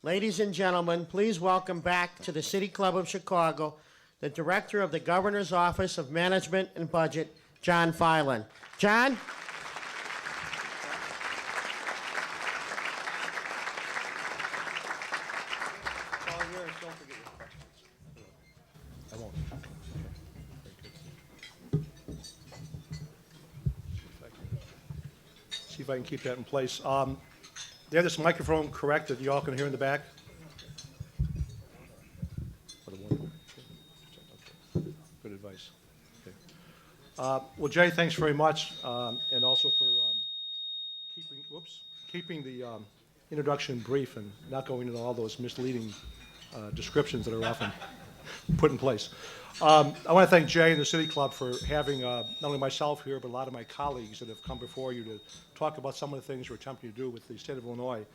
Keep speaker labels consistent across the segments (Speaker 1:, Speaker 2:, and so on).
Speaker 1: Ladies and gentlemen, please welcome back to the City Club of Chicago the Director of the Governor's Office of Management and Budget, John Filan. John?
Speaker 2: See if I can keep that in place. They have this microphone correct that you all can hear in the back? Good advice. Okay. Well, Jay, thanks very much, and also for keeping the introduction brief and not going into all those misleading descriptions that are often put in place. I want to thank Jay and the City Club for having not only myself here, but a lot of my colleagues that have come before you to talk about some of the things we're attempting to do with the state of Illinois.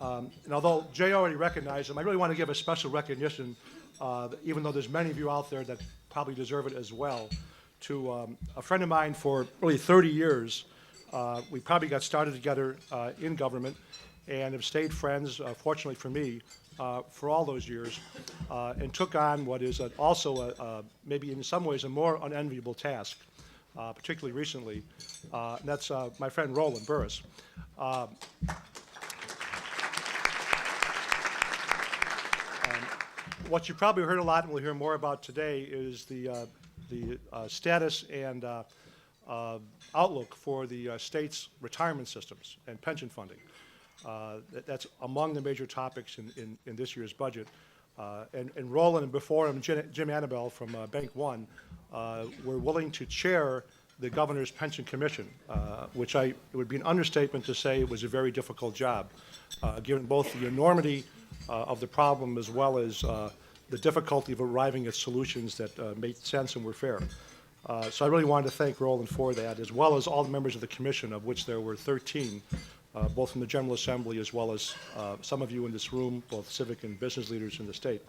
Speaker 2: And although Jay already recognized them, I really want to give a special recognition, even though there's many of you out there that probably deserve it as well, to a friend of mine for really 30 years. We probably got started together in government and have stayed friends, fortunately for me, for all those years, and took on what is also maybe in some ways a more unenviable task, particularly recently. And that's my friend Roland Burris. What you probably heard a lot and we'll hear more about today is the status and outlook for the state's retirement systems and pension funding. That's among the major topics in this year's budget. And Roland and before him, Jim Annabelle from Bank One, were willing to chair the Governor's Pension Commission, which it would be an understatement to say it was a very difficult job, given both the enormity of the problem as well as the difficulty of arriving at solutions that made sense and were fair. So I really wanted to thank Roland for that, as well as all the members of the commission, of which there were 13, both from the General Assembly as well as some of you in this room, both civic and business leaders in the state.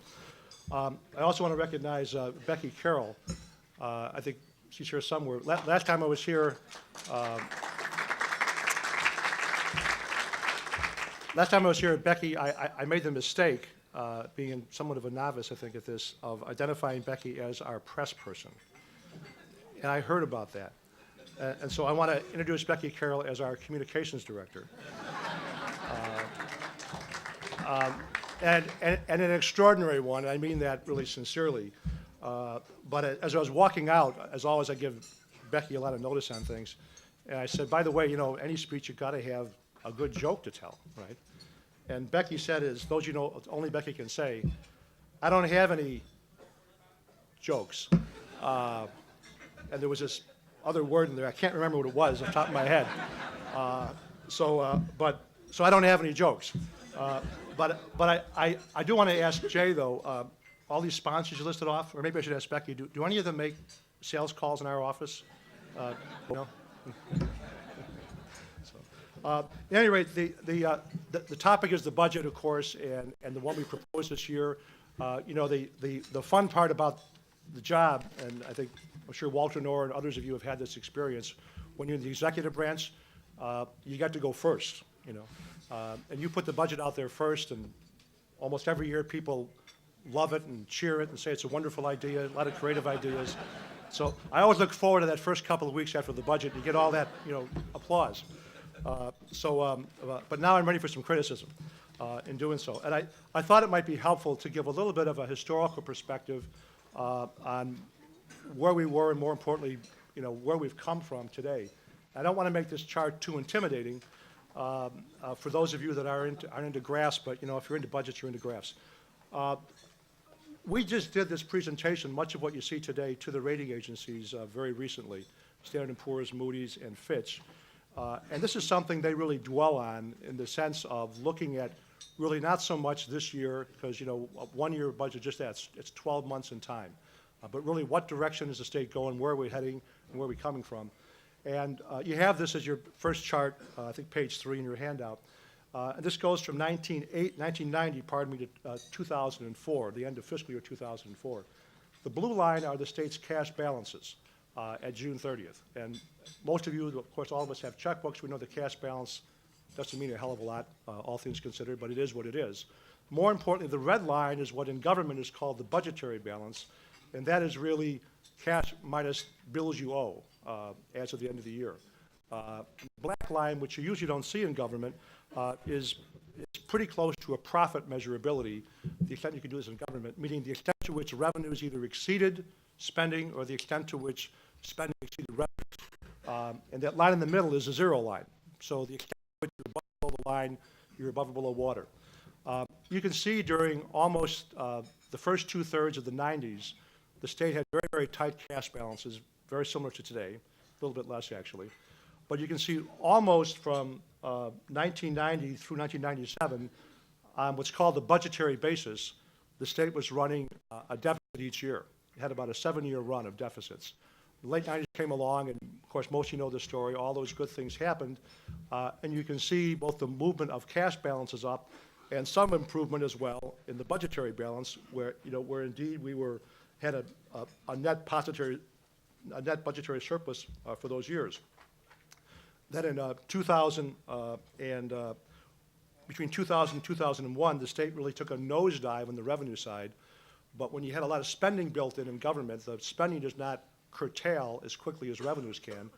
Speaker 2: I also want to recognize Becky Carroll. I think she's here somewhere. Last time I was here, Becky, I made the mistake, being somewhat of a novice, I think, at this, of identifying Becky as our press person. And I heard about that. And so I want to introduce Becky Carroll as our communications director. And an extraordinary one, and I mean that really sincerely. But as I was walking out, as always, I give Becky a lot of notice on things. And I said, by the way, any speech, you've got to have a good joke to tell, right? And Becky said, as those you know, only Becky can say, I don't have any jokes. And there was this other word in there. I can't remember what it was off the top of my head. So I don't have any jokes. But I do want to ask Jay, though, all these sponsors you listed off, or maybe I should ask Becky, do any of them make sales calls in our office? No? At any rate, the topic is the budget, of course, and the one we proposed this year. The fun part about the job, and I'm sure Walter Knorr and others of you have had this experience, when you're in the executive branch, you got to go first, and you put the budget out there first, and almost every year people love it and cheer it and say it's a wonderful idea, a lot of creative ideas. So I always look forward to that first couple of weeks after the budget to get all that, applause. But now I'm ready for some criticism in doing so. And I thought it might be helpful to give a little bit of a historical perspective on where we were and, more importantly, where we've come from today. I don't want to make this chart too intimidating for those of you that aren't into graphs, but if you're into budgets, you're into graphs. We just did this presentation, much of what you see today, to the rating agencies very recently, Standard & Poor's, Moody's, and Fitch. And this is something they really dwell on in the sense of looking at really not so much this year, because 1 year budget, just that, it's 12 months in time. But really, what direction is the state going, where are we heading, and where are we coming from? And you have this as your first chart, I think page 3 in your handout. And this goes from 1990, to 2004, the end of fiscal year 2004. The blue line are the state's cash balances at June 30th. And most of you, of course, all of us have checkbooks. We know the cash balance doesn't mean a hell of a lot, all things considered, but it is what it is. More importantly, the red line is what in government is called the budgetary balance, and that is really cash minus bills you owe as of the end of the year. The black line, which you usually don't see in government, is pretty close to a profit measurability, the extent you can do this in government, meaning the extent to which revenues either exceeded spending or the extent to which spending exceeded revenue. And that line in the middle is a zero line. So the extent to which you're above below the line, you're above or below water. You can see during almost the first 2/3 of the 90s, the state had very, very tight cash balances, very similar to today, a little bit less actually. But you can see almost from 1990 through 1997, on what's called the budgetary basis, the state was running a deficit each year. It had about a 7-year run of deficits. The late 90s came along, and of course, most of you know the story. All those good things happened, and you can see both the movement of cash balances up and some improvement as well in the budgetary balance, where where indeed we had a net budgetary surplus for those years. Then in 2000 and between 2000 and 2001, the state really took a nosedive on the revenue side. But when you had a lot of spending built in government, the spending does not curtail as quickly as revenues can.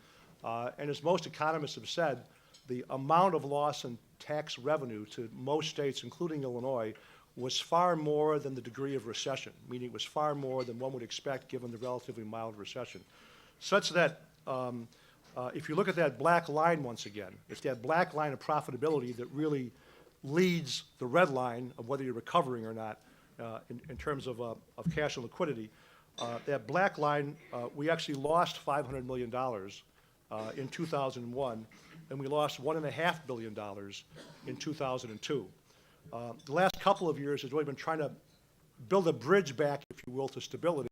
Speaker 2: And as most economists have said, the amount of loss in tax revenue to most states, including Illinois, was far more than the degree of recession, meaning it was far more than one would expect given the relatively mild recession. Such that if you look at that black line once again, it's that black line of profitability that really leads the red line of whether you're recovering or not in terms of cash and liquidity. That black line, we actually lost $500 million in 2001, and we lost $1.5 billion in 2002. The last couple of years has really been trying to build a bridge back, if you will, to stability,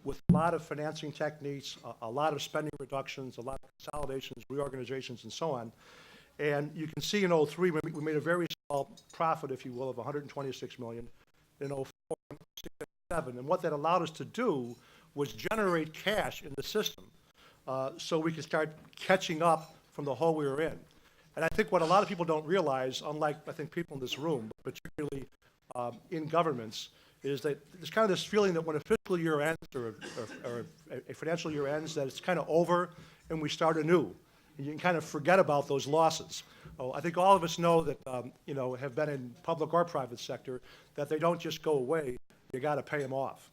Speaker 2: with a lot of financing techniques, a lot of spending reductions, a lot of consolidations, reorganizations, and so on. And you can see in 2003, we made a very small profit, if you will, of $126 million. In 2004, 2007, and what that allowed us to do was generate cash in the system so we could start catching up from the hole we were in. And I think what a lot of people don't realize, unlike I think people in this room, but particularly in governments, is that there's kind of this feeling that when a fiscal year ends or a financial year ends, that it's kind of over and we start anew. And you can kind of forget about those losses. I think all of us know that, have been in public or private sector, that they don't just go away. You got to pay them off.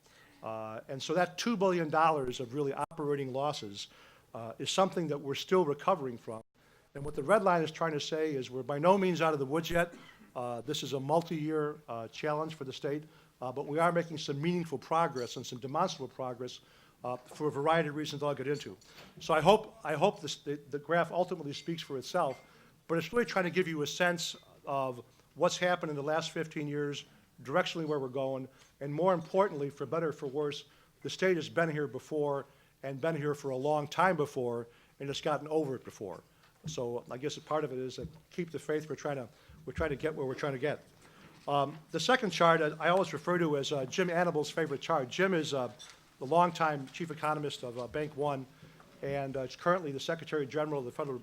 Speaker 2: And so that $2 billion of really operating losses is something that we're still recovering from. And what the red line is trying to say is we're by no means out of the woods yet. This is a multi-year challenge for the state, but we are making some meaningful progress and some demonstrable progress for a variety of reasons I'll get into. So I hope the graph ultimately speaks for itself, but it's really trying to give you a sense of what's happened in the last 15 years, directionally where we're going, and more importantly, for better or for worse, the state has been here before and been here for a long time before, and it's gotten over it before. So I guess a part of it is that keep the faith. We're trying to get where we're trying to get. The second chart I always refer to as Jim Annabelle's favorite chart. Jim is the longtime chief economist of Bank One, and is currently the Secretary General of the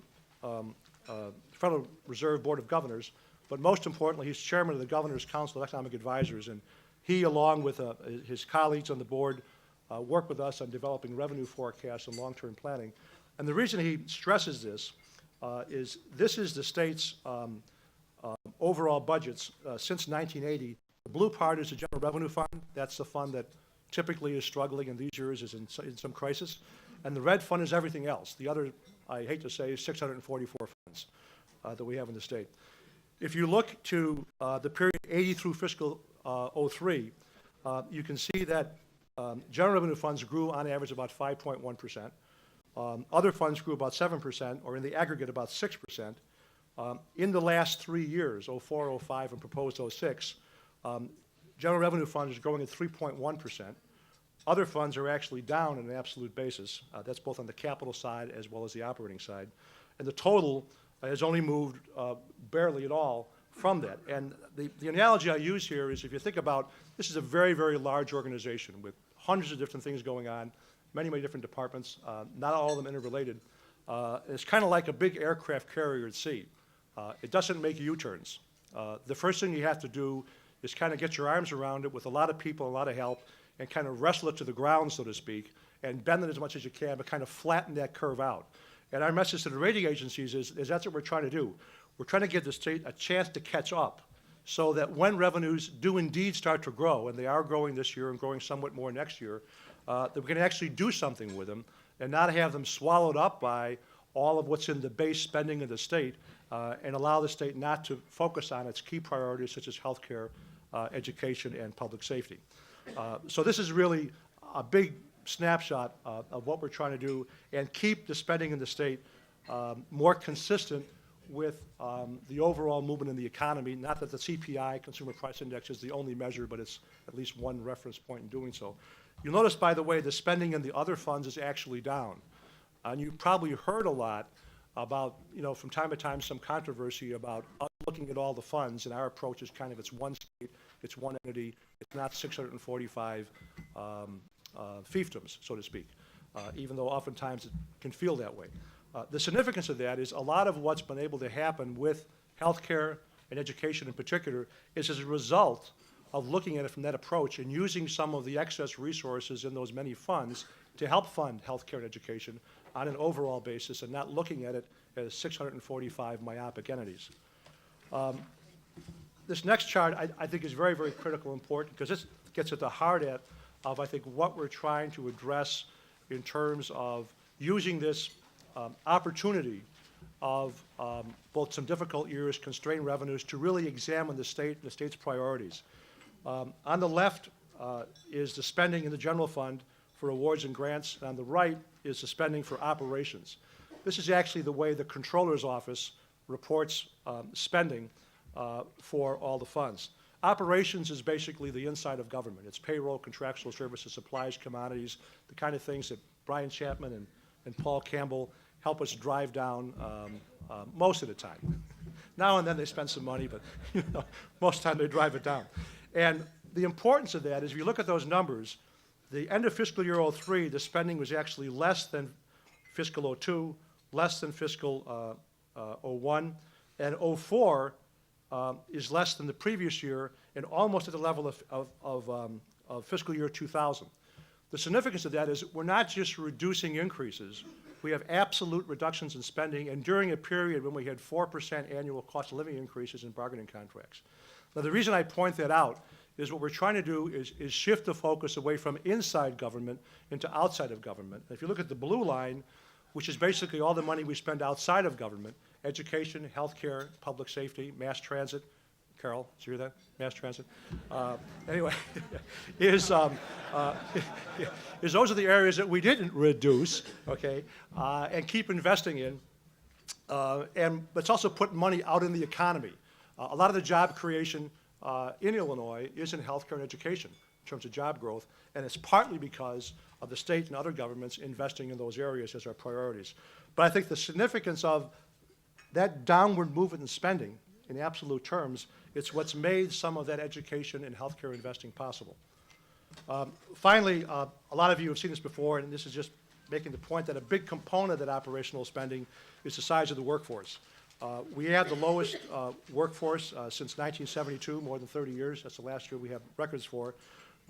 Speaker 2: Federal Reserve Board of Governors. But most importantly, he's chairman of the Governor's Council of Economic Advisors, and he, along with his colleagues on the board, work with us on developing revenue forecasts and long-term planning. And the reason he stresses this is the state's overall budgets since 1980. The blue part is the General Revenue Fund. That's the fund that typically is struggling, and these years is in some crisis. And the red fund is everything else. The other, I hate to say, is 644 funds that we have in the state. If you look to the period 80 through fiscal 03, you can see that general revenue funds grew on average about 5.1%. Other funds grew about 7%, or in the aggregate about 6%. In the last 3 years, 04, 05, and proposed 06, general revenue fund is growing at 3.1%. Other funds are actually down on an absolute basis. That's both on the capital side as well as the operating side. And the total has only moved barely at all from that. And the analogy I use here is if you think about, this is a very, very large organization with hundreds of different things going on, many, many different departments, not all of them interrelated. It's kind of like a big aircraft carrier at sea. It doesn't make U-turns. The first thing you have to do is kind of get your arms around it with a lot of people, a lot of help, and kind of wrestle it to the ground, so to speak, and bend it as much as you can, but kind of flatten that curve out. And our message to the rating agencies is that's what we're trying to do. We're trying to give the state a chance to catch up so that when revenues do indeed start to grow, and they are growing this year and growing somewhat more next year, that we can actually do something with them and not have them swallowed up by all of what's in the base spending of the state, and allow the state not to focus on its key priorities such as health care, education, and public safety. So this is really a big snapshot of what we're trying to do and keep the spending in the state more consistent with the overall movement in the economy. Not that the CPI, Consumer Price Index, is the only measure, but it's at least one reference point in doing so. You'll notice, by the way, the spending in the other funds is actually down. And you've probably heard a lot about, from time to time, some controversy about us looking at all the funds, and our approach is kind of it's one state, it's one entity, it's not 645 fiefdoms, so to speak, even though oftentimes it can feel that way. The significance of that is a lot of what's been able to happen with healthcare and education in particular is as a result of looking at it from that approach and using some of the excess resources in those many funds to help fund healthcare and education on an overall basis and not looking at it as 645 myopic entities. This next chart I think is very, very critical and important because this gets at the heart of I think what we're trying to address in terms of using this opportunity of both some difficult years, constrained revenues, to really examine the state and the state's priorities. On the left is the spending in the general fund for awards and grants, and on the right is the spending for operations. This is actually the way the Comptroller's Office reports spending for all the funds. Operations is basically the inside of government. It's payroll, contractual services, supplies, commodities, the kind of things that Brian Chapman and Paul Campbell help us drive down most of the time. Now and then they spend some money, but most of the time they drive it down. And the importance of that is if you look at those numbers, the end of fiscal year 03, the spending was actually less than fiscal 02, less than fiscal 01, and 04 is less than the previous year and almost at the level of fiscal year 2000. The significance of that is we're not just reducing increases, we have absolute reductions in spending, and during a period when we had 4% annual cost of living increases in bargaining contracts. Now, the reason I point that out is what we're trying to do is shift the focus away from inside government into outside of government. If you look at the blue line, which is basically all the money we spend outside of government, education, healthcare, public safety, mass transit, Carol, did you hear that? Mass transit. Anyway, is those are the areas that we didn't reduce, okay, and keep investing in. And let's also put money out in the economy. A lot of the job creation in Illinois is in healthcare and education in terms of job growth, and it's partly because of the state and other governments investing in those areas as our priorities. But I think the significance of that downward movement in spending in absolute terms, it's what's made some of that education and healthcare investing possible. Finally, a lot of you have seen this before, and this is just making the point that a big component of that operational spending is the size of the workforce. We have the lowest workforce since 1972, more than 30 years. That's the last year we have records for.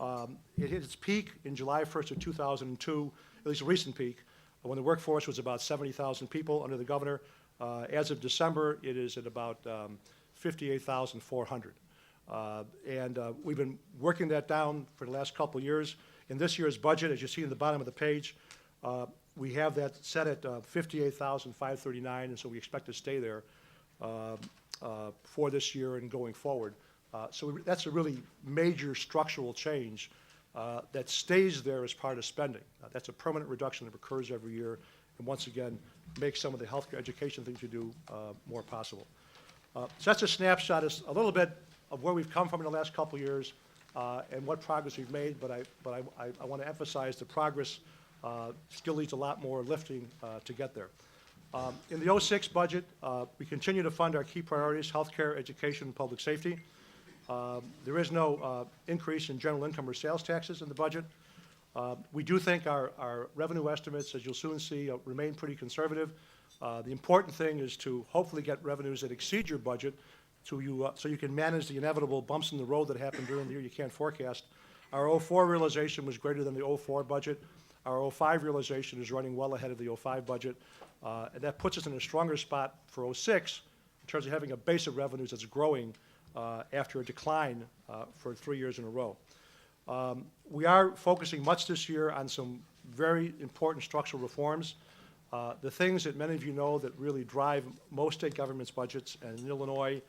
Speaker 2: It hit its peak in July 1st of 2002, at least a recent peak, when the workforce was about 70,000 people under the governor. As of December, it is at about 58,400. And we've been working that down for the last couple of years. In this year's budget, as you see in the bottom of the page, we have that set at 58,539, and so we expect to stay there for this year and going forward. So that's a really major structural change that stays there as part of spending. That's a permanent reduction that occurs every year, and once again, makes some of the healthcare education things we do more possible. So that's a snapshot, a little bit of where we've come from in the last couple of years and what progress we've made, but I want to emphasize the progress still needs a lot more lifting to get there. In the 06 budget, we continue to fund our key priorities, healthcare, education, and public safety. There is no increase in general income or sales taxes in the budget. We do think our revenue estimates, as you'll soon see, remain pretty conservative. The important thing is to hopefully get revenues that exceed your budget so you can manage the inevitable bumps in the road that happen during the year you can't forecast. Our '04 realization was greater than the '04 budget. Our '05 realization is running well ahead of the '05 budget. And that puts us in a stronger spot for '06 in terms of having a base of revenues that's growing after a decline for 3 years in a row. We are focusing much this year on some very important structural reforms. The things that many of you know that really drive most state governments' budgets, and in Illinois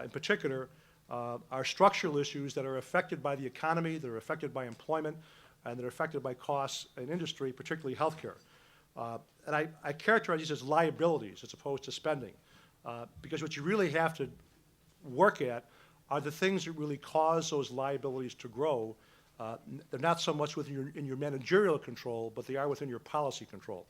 Speaker 2: in particular, are structural issues that are affected by the economy, that are affected by employment, and that are affected by costs in industry, particularly healthcare. And I characterize these as liabilities as opposed to spending, because what you really have to work at are the things that really cause those liabilities to grow. They're not so much in your managerial control, but they are within your policy control.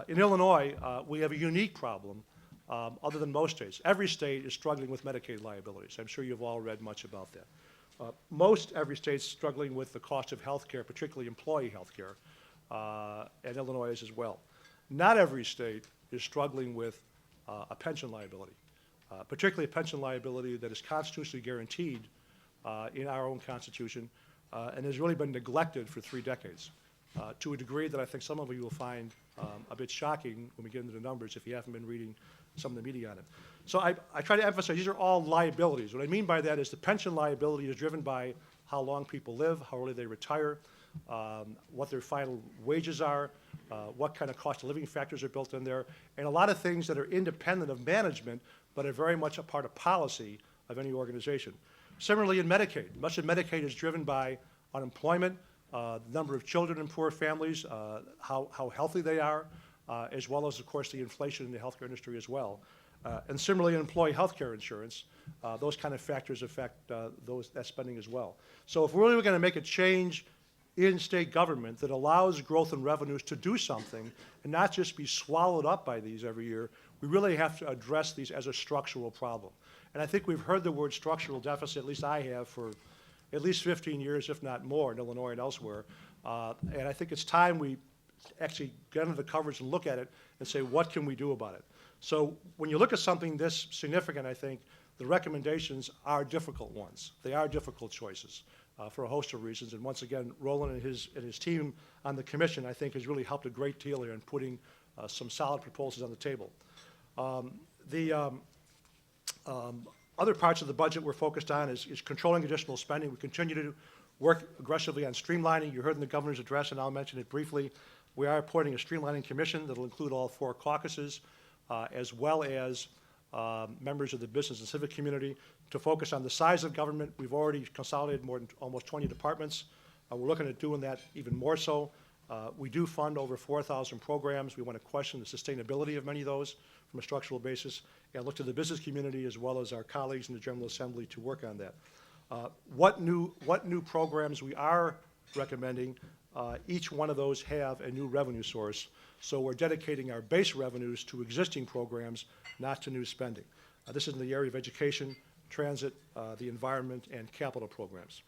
Speaker 2: In Illinois, we have a unique problem other than most states. Every state is struggling with Medicaid liabilities. I'm sure you've all read much about that. Most every state's struggling with the cost of health care, particularly employee health care, and Illinois is as well. Not every state is struggling with a pension liability, particularly a pension liability that is constitutionally guaranteed in our own Constitution and has really been neglected for 3 decades to a degree that I think some of you will find a bit shocking when we get into the numbers if you haven't been reading some of the media on it. So I try to emphasize these are all liabilities. What I mean by that is the pension liability is driven by how long people live, how early they retire, what their final wages are, what kind of cost of living factors are built in there, and a lot of things that are independent of management but are very much a part of policy of any organization. Similarly in Medicaid, much of Medicaid is driven by unemployment, the number of children in poor families, how healthy they are, as well as, of course, the inflation in the healthcare industry as well. And similarly in employee health care insurance, those kind of factors affect that spending as well. So if we're really going to make a change in state government that allows growth in revenues to do something and not just be swallowed up by these every year, we really have to address these as a structural problem. And I think we've heard the word structural deficit, at least I have, for at least 15 years, if not more, in Illinois and elsewhere. And I think it's time we actually get under the covers and look at it and say, what can we do about it? So when you look at something this significant, I think the recommendations are difficult ones. They are difficult choices for a host of reasons. And once again, Roland and his team on the commission, I think, has really helped a great deal here in putting some solid proposals on the table. Other parts of the budget we're focused on is controlling additional spending. We continue to work aggressively on streamlining. You heard in the governor's address, and I'll mention it briefly. We are appointing a streamlining commission that will include all 4 caucuses, as well as members of the business and civic community to focus on the size of government. We've already consolidated more than almost 20 departments. We're looking at doing that even more so. We do fund over 4,000 programs. We want to question the sustainability of many of those from a structural basis and look to the business community as well as our colleagues in the General Assembly to work on that. What new programs we are recommending, each one of those have a new revenue source. So we're dedicating our base revenues to existing programs, not to new spending. This is in the area of education, transit, the environment, and capital programs.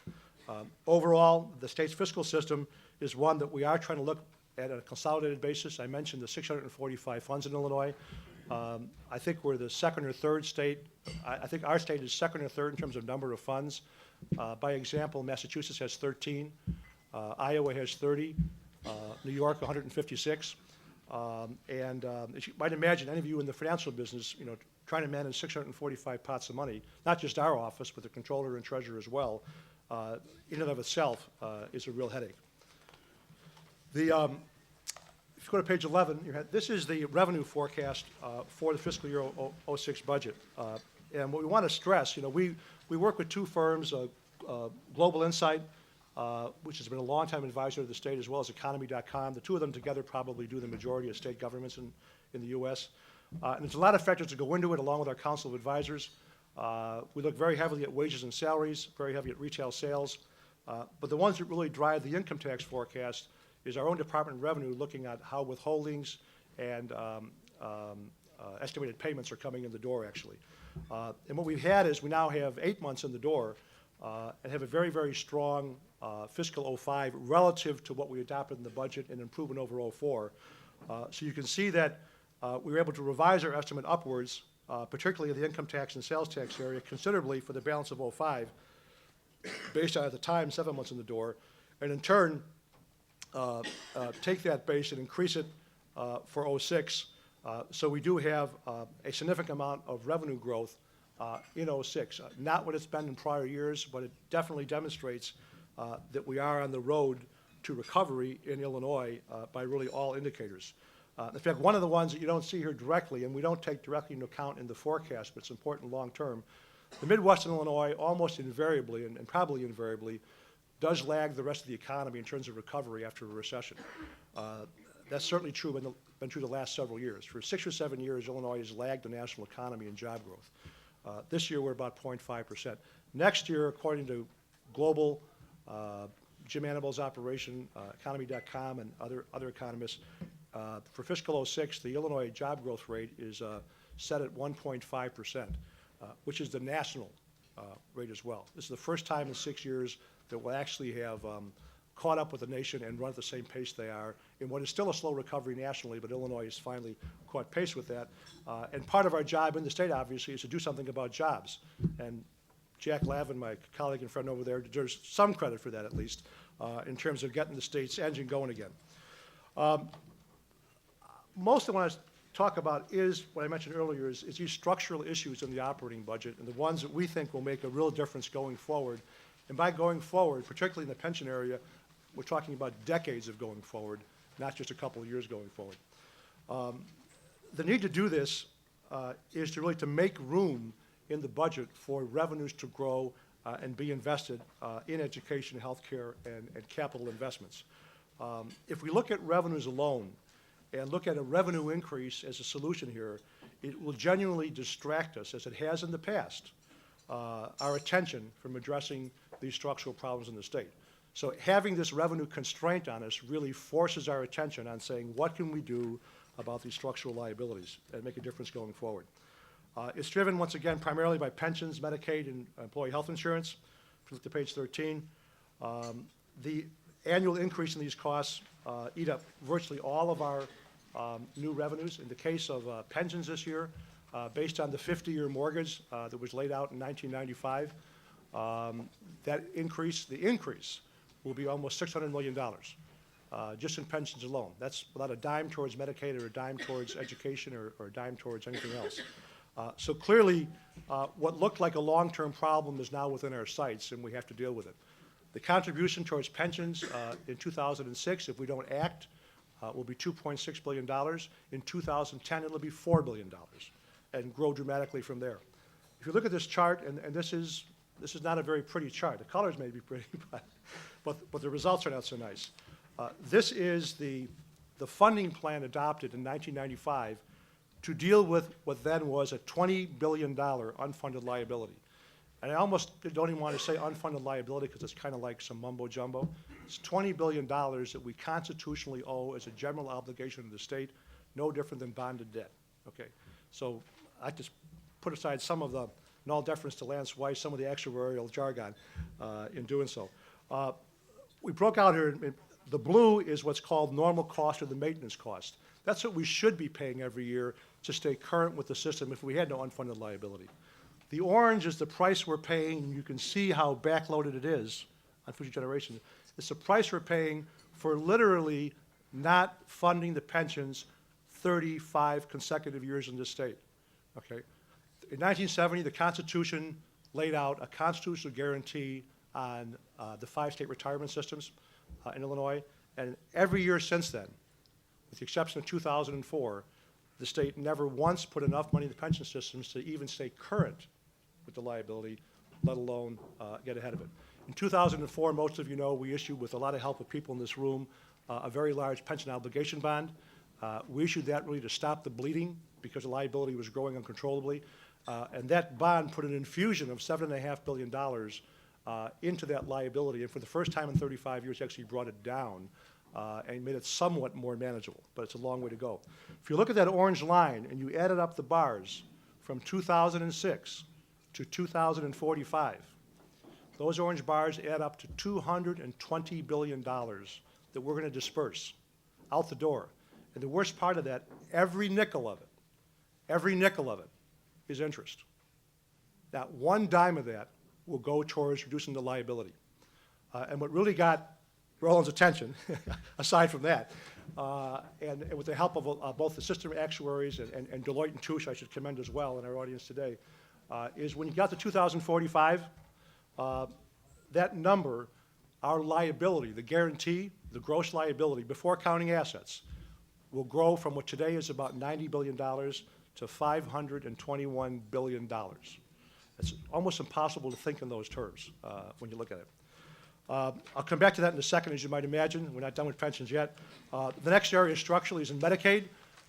Speaker 2: Overall, the state's fiscal system is one that we are trying to look at a consolidated basis. I mentioned the 645 funds in Illinois. I think we're the second or third state. I think our state is second or third in terms of number of funds. By example, Massachusetts has 13. Iowa has 30. New York, 156. And as you might imagine, any of you in the financial business, trying to manage 645 pots of money, not just our office, but the controller and treasurer as well, in and of itself is a real headache. If you go to page 11, this is the revenue forecast for the fiscal year 06 budget. And what we want to stress, we work with 2 firms, Global Insight, which has been a long-time advisor to the state, as well as Economy.com. The 2 of them together probably do the majority of state governments in the U.S. And there's a lot of factors that go into it, along with our Council of Advisors. We look very heavily at wages and salaries, very heavy at retail sales. But the ones that really drive the income tax forecast is our own Department of Revenue looking at how withholdings and estimated payments are coming in the door, actually. And what we've had is we now have 8 months in the door and have a very, very strong fiscal 05 relative to what we adopted in the budget and improvement over 04. So you can see that we were able to revise our estimate upwards particularly in the income tax and sales tax area, considerably for the balance of '05, based on, at the time, 7 months in the door, and in turn, take that base and increase it for '06. So we do have a significant amount of revenue growth in '06. Not what it's been in prior years, but it definitely demonstrates that we are on the road to recovery in Illinois by really all indicators. In fact, one of the ones that you don't see here directly, and we don't take directly into account in the forecast, but it's important long term, the Midwestern Illinois almost invariably, and probably invariably, does lag the rest of the economy in terms of recovery after a recession. That's certainly true, been true the last several years. For 6 or 7 years, Illinois has lagged the national economy in job growth. This year, we're about 0.5%. Next year, according to global, Jim Annabelle's operation, economy.com, and other economists, for fiscal '06, the Illinois job growth rate is set at 1.5%, which is the national rate as well. This is the first time in 6 years that we'll actually have caught up with the nation and run at the same pace they are in what is still a slow recovery nationally, but Illinois has finally caught pace with that. And part of our job in the state, obviously, is to do something about jobs. And Jack Lavin, my colleague and friend over there, deserves some credit for that, at least, in terms of getting the state's engine going again. Most I want to talk about is, what I mentioned earlier, is these structural issues in the operating budget and the ones that we think will make a real difference going forward. And by going forward, particularly in the pension area, we're talking about decades of going forward, not just a couple of years going forward. The need to do this is to really to make room in the budget for revenues to grow and be invested in education, healthcare, and capital investments. If we look at revenues alone and look at a revenue increase as a solution here, it will genuinely distract us, as it has in the past, our attention from addressing these structural problems in the state. So having this revenue constraint on us really forces our attention on saying, what can we do about these structural liabilities and make a difference going forward? It's driven, once again, primarily by pensions, Medicaid, and employee health insurance. If you look to page 13, the annual increase in these costs eat up virtually all of our new revenues. In the case of pensions this year, based on the 50-year mortgage that was laid out in 1995, the increase will be almost $600 million just in pensions alone. That's without a dime towards Medicaid or a dime towards education or a dime towards anything else. So clearly, what looked like a long-term problem is now within our sights, and we have to deal with it. The contribution towards pensions in 2006, if we don't act, will be $2.6 billion. In 2010, it'll be $4 billion, and grow dramatically from there. If you look at this chart, and this is not a very pretty chart. The colors may be pretty, but the results are not so nice. This is the funding plan adopted in 1995 to deal with what then was a $20 billion unfunded liability. And I almost don't even want to say unfunded liability because it's kind of like some mumbo jumbo. It's $20 billion that we constitutionally owe as a general obligation to the state, no different than bonded debt. Okay, so I just put aside some of the, in all deference to Lance Weiss, some of the actuarial jargon in doing so. We broke out here, the blue is what's called normal cost or the maintenance cost. That's what we should be paying every year to stay current with the system if we had no unfunded liability. The orange is the price we're paying, and you can see how backloaded it is on future generations. It's the price we're paying for literally not funding the pensions 35 consecutive years in this state, okay? In 1970, the Constitution laid out a constitutional guarantee on the 5 state retirement systems in Illinois, and every year since then, with the exception of 2004, the state never once put enough money in the pension systems to even stay current with the liability, let alone get ahead of it. In 2004, most of you know, we issued, with a lot of help of people in this room, a very large pension obligation bond. We issued that really to stop the bleeding because the liability was growing uncontrollably. And that bond put an infusion of $7.5 billion into that liability, and for the first time in 35 years, actually brought it down and made it somewhat more manageable, but it's a long way to go. If you look at that orange line and you added up the bars from 2006 to 2045, those orange bars add up to $220 billion that we're going to disperse out the door. And the worst part of that, every nickel of it is interest. Not one dime of that will go towards reducing the liability. And what really got Roland's attention, aside from that, and with the help of both the system actuaries and Deloitte and Touche, I should commend as well in our audience today, is when you got to 2045, that number, our liability, the guarantee, the gross liability before counting assets, will grow from what today is about $90 billion to $521 billion. It's almost impossible to think in those terms when you look at it. I'll come back to that in a second, as you might imagine. We're not done with pensions yet. The next area structurally is in Medicaid.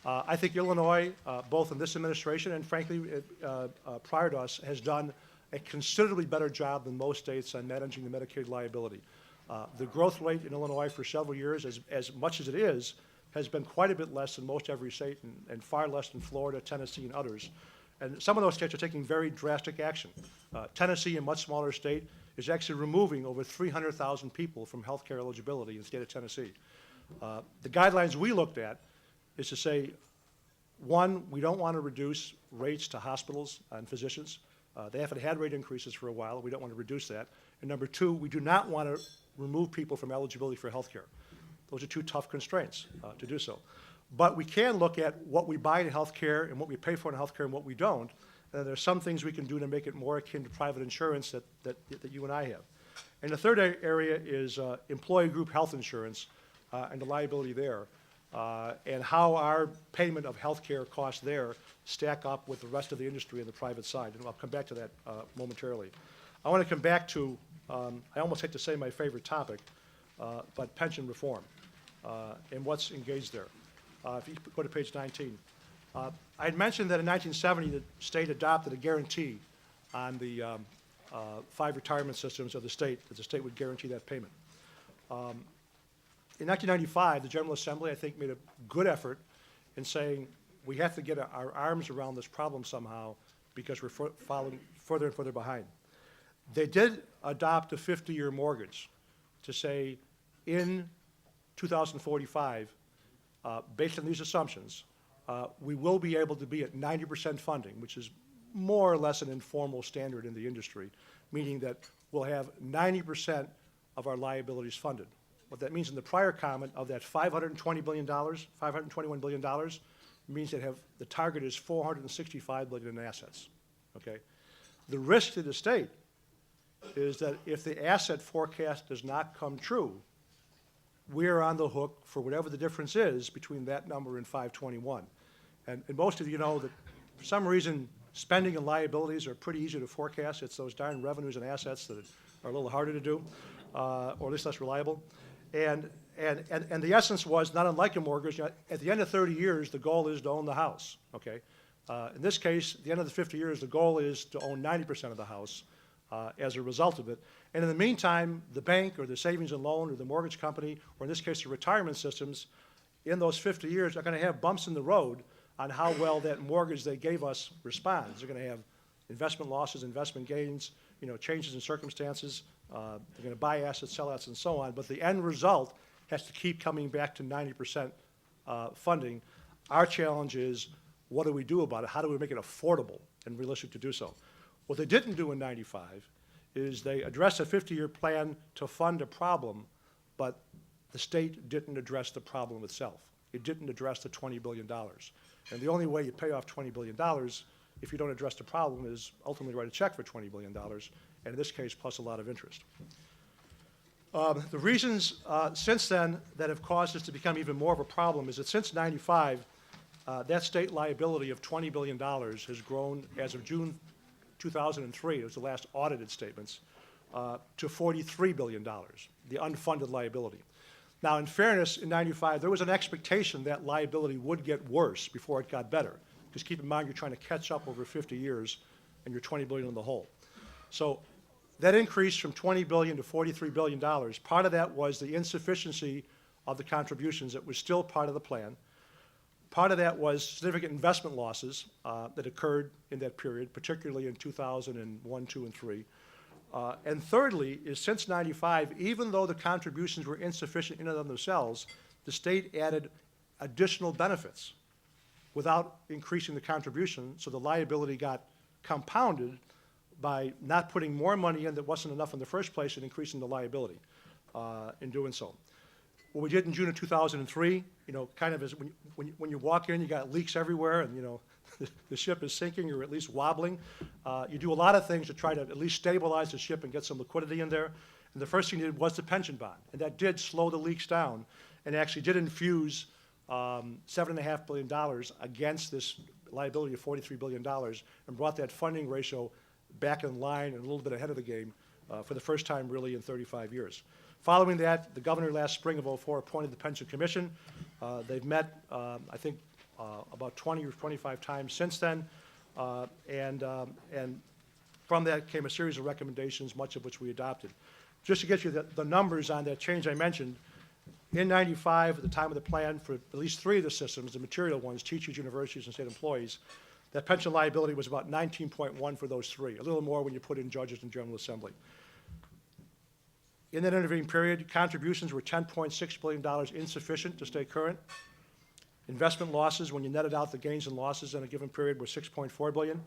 Speaker 2: I think Illinois, both in this administration and frankly prior to us, has done a considerably better job than most states on managing the Medicaid liability. The growth rate in Illinois for several years, as much as it is, has been quite a bit less than most every state and far less than Florida, Tennessee, and others. And some of those states are taking very drastic action. Tennessee, a much smaller state, is actually removing over 300,000 people from health care eligibility in the state of Tennessee. The guidelines we looked at is to say, one, we don't want to reduce rates to hospitals and physicians. They haven't had rate increases for a while. We don't want to reduce that. And number two, we do not want to remove people from eligibility for health care. Those are two tough constraints to do so. But we can look at what we buy in health care and what we pay for in health care and what we don't. And there are some things we can do to make it more akin to private insurance that you and I have. And the third area is employee group health insurance and the liability there, and how our payment of health care costs there stack up with the rest of the industry and the private side. And I'll come back to that momentarily. I want to come back to, I almost hate to say my favorite topic, but pension reform and what's engaged there. If you go to page 19. I had mentioned that in 1970, the state adopted a guarantee on the 5 retirement systems of the state, that the state would guarantee that payment. In 1995, the General Assembly, I think, made a good effort in saying we have to get our arms around this problem somehow because we're falling further and further behind. They did adopt a 50-year mortgage to say in 2045, based on these assumptions, we will be able to be at 90% funding, which is more or less an informal standard in the industry, meaning that we'll have 90% of our liabilities funded. What that means in the prior comment of that $520 billion, $521 billion, means that the target is $465 billion in assets, okay? The risk to the state is that if the asset forecast does not come true, we're on the hook for whatever the difference is between that number and 521. And most of you know that for some reason, spending and liabilities are pretty easy to forecast. It's those darn revenues and assets that are a little harder to do, or at least less reliable. And the essence was, not unlike a mortgage, at the end of 30 years, the goal is to own the house, okay? In this case, at the end of the 50 years, the goal is to own 90% of the house as a result of it. And in the meantime, the bank or the savings and loan or the mortgage company, or in this case, the retirement systems, in those 50 years are going to have bumps in the road on how well that mortgage they gave us responds. They're going to have investment losses, investment gains, changes in circumstances. They're going to buy assets, sell assets, and so on. But the end result has to keep coming back to 90% funding. Our challenge is, what do we do about it? How do we make it affordable and realistic to do so? What they didn't do in 95 is they addressed a 50-year plan to fund a problem, but the state didn't address the problem itself. It didn't address the $20 billion. And the only way you pay off $20 billion if you don't address the problem is ultimately write a check for $20 billion, and in this case, plus a lot of interest. The reasons since then that have caused this to become even more of a problem is that since 95, that state liability of $20 billion has grown as of June 2003, it was the last audited statements, to $43 billion, the unfunded liability. Now, in fairness, in 95, there was an expectation that liability would get worse before it got better. Because keep in mind, you're trying to catch up over 50 years, and you're $20 billion in the hole. So that increase from $20 billion to $43 billion, part of that was the insufficiency of the contributions that was still part of the plan. Part of that was significant investment losses that occurred in that period, particularly in 2001, 2, and 3. And thirdly, is since 95, even though the contributions were insufficient in and of themselves, the state added additional benefits, without increasing the contribution, so the liability got compounded by not putting more money in that wasn't enough in the first place and increasing the liability in doing so. What we did in June of 2003, kind of is when you walk in, you got leaks everywhere, and the ship is sinking or at least wobbling. You do a lot of things to try to at least stabilize the ship and get some liquidity in there. And the first thing you did was the pension bond, and that did slow the leaks down, and actually did infuse $7.5 billion against this liability of $43 billion, and brought that funding ratio back in line and a little bit ahead of the game for the first time really in 35 years. Following that, the governor last spring of 2004 appointed the Pension Commission. They've met, I think, about 20 or 25 times since then, and from that came a series of recommendations, much of which we adopted. Just to get you the numbers on that change I mentioned, in '95, at the time of the plan, for at least 3 of the systems, the material ones, teachers, universities, and state employees, that pension liability was about 19.1 for those 3, a little more when you put in judges and General Assembly. In that intervening period, contributions were $10.6 billion insufficient to stay current. Investment losses, when you netted out the gains and losses in a given period, were $6.4 billion.